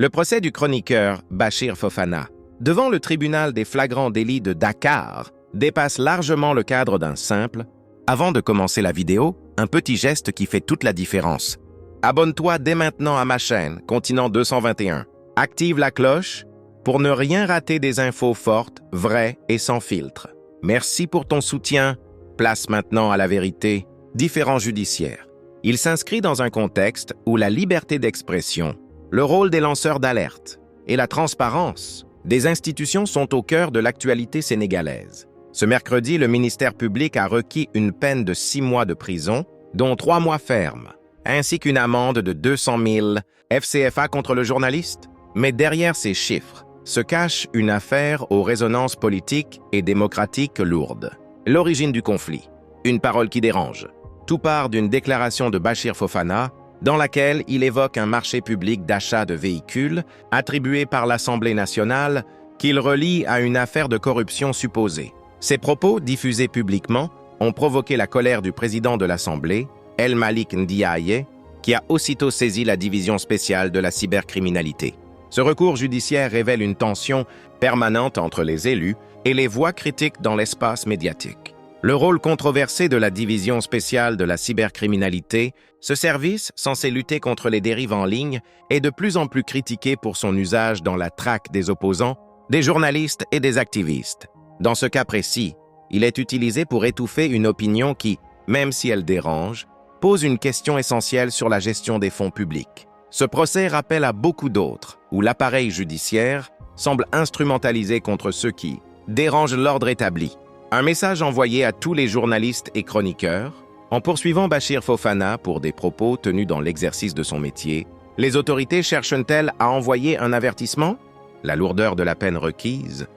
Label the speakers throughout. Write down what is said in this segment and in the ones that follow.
Speaker 1: Le procès du chroniqueur Bachir Fofana devant le tribunal des flagrants délits de Dakar dépasse largement le cadre d'un simple « Avant de commencer la vidéo, un petit geste qui fait toute la différence. Abonne-toi dès maintenant à ma chaîne, Continent 221. Active la cloche pour ne rien rater des infos fortes, vraies et sans filtre. Merci pour ton soutien. Place maintenant à la vérité. Différent judiciaire. Il s'inscrit dans un contexte où la liberté d'expression, le rôle des lanceurs d'alerte et la transparence des institutions sont au cœur de l'actualité sénégalaise. Ce mercredi, le ministère public a requis une peine de 6 mois de prison, dont 3 mois fermes, ainsi qu'une amende de 200 000 FCFA contre le journaliste. Mais derrière ces chiffres se cache une affaire aux résonances politiques et démocratiques lourdes. L'origine du conflit, une parole qui dérange. Tout part d'une déclaration de Bachir Fofana dans laquelle il évoque un marché public d'achat de véhicules attribué par l'Assemblée nationale qu'il relie à une affaire de corruption supposée. Ces propos, diffusés publiquement, ont provoqué la colère du président de l'Assemblée, El Malik Ndiaye, qui a aussitôt saisi la division spéciale de la cybercriminalité. Ce recours judiciaire révèle une tension permanente entre les élus et les voix critiques dans l'espace médiatique. Le rôle controversé de la division spéciale de la cybercriminalité, ce service, censé lutter contre les dérives en ligne, est de plus en plus critiqué pour son usage dans la traque des opposants, des journalistes et des activistes. Dans ce cas précis, il est utilisé pour étouffer une opinion qui, même si elle dérange, pose une question essentielle sur la gestion des fonds publics. Ce procès rappelle à beaucoup d'autres, où l'appareil judiciaire semble instrumentalisé contre ceux qui dérangent l'ordre établi. Un message envoyé à tous les journalistes et chroniqueurs. En poursuivant Bachir Fofana pour des propos tenus dans l'exercice de son métier, les autorités cherchent-elles à envoyer un avertissement? La lourdeur de la peine requise,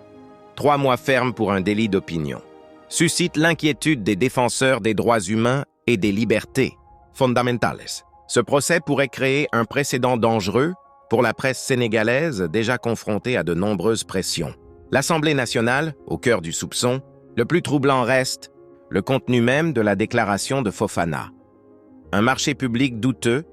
Speaker 1: 3 mois fermes pour un délit d'opinion, suscite l'inquiétude des défenseurs des droits humains et des libertés fondamentales. Ce procès pourrait créer un précédent dangereux pour la presse sénégalaise déjà confrontée à de nombreuses pressions. L'Assemblée nationale, au cœur du soupçon, le plus troublant reste le contenu même de la déclaration de Fofana. Un marché public douteux,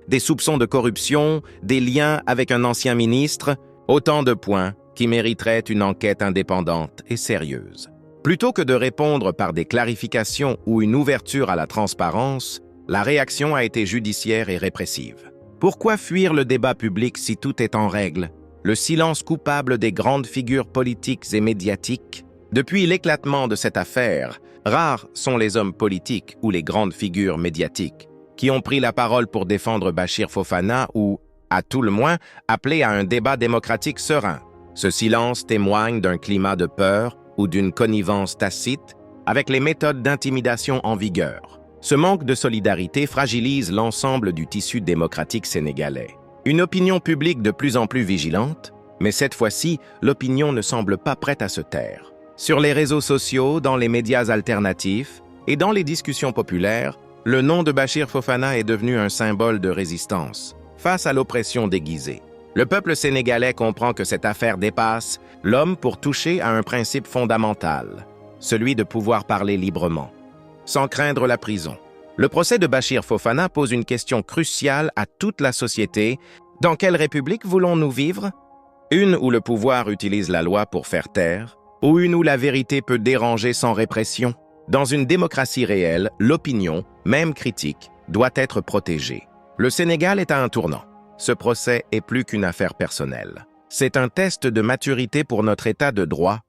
Speaker 1: des soupçons de corruption, des liens avec un ancien ministre, autant de points qui mériteraient une enquête indépendante et sérieuse. Plutôt que de répondre par des clarifications ou une ouverture à la transparence, la réaction a été judiciaire et répressive. Pourquoi fuir le débat public si tout est en règle? Le silence coupable des grandes figures politiques et médiatiques? Depuis l'éclatement de cette affaire, rares sont les hommes politiques ou les grandes figures médiatiques qui ont pris la parole pour défendre Bachir Fofana ou, à tout le moins, appelé à un débat démocratique serein. Ce silence témoigne d'un climat de peur ou d'une connivence tacite avec les méthodes d'intimidation en vigueur. Ce manque de solidarité fragilise l'ensemble du tissu démocratique sénégalais. Une opinion publique de plus en plus vigilante, mais cette fois-ci, l'opinion ne semble pas prête à se taire. Sur les réseaux sociaux, dans les médias alternatifs et dans les discussions populaires, le nom de Bachir Fofana est devenu un symbole de résistance face à l'oppression déguisée. Le peuple sénégalais comprend que cette affaire dépasse l'homme pour toucher à un principe fondamental, celui de pouvoir parler librement, sans craindre la prison. Le procès de Bachir Fofana pose une question cruciale à toute la société. Dans quelle république voulons-nous vivre? Une où le pouvoir utilise la loi pour faire taire, ou une où la vérité peut déranger sans répression? Dans une démocratie réelle, l'opinion, même critique, doit être protégée. Le Sénégal est à un tournant. Ce procès est plus qu'une affaire personnelle. C'est un test de maturité pour notre état de droit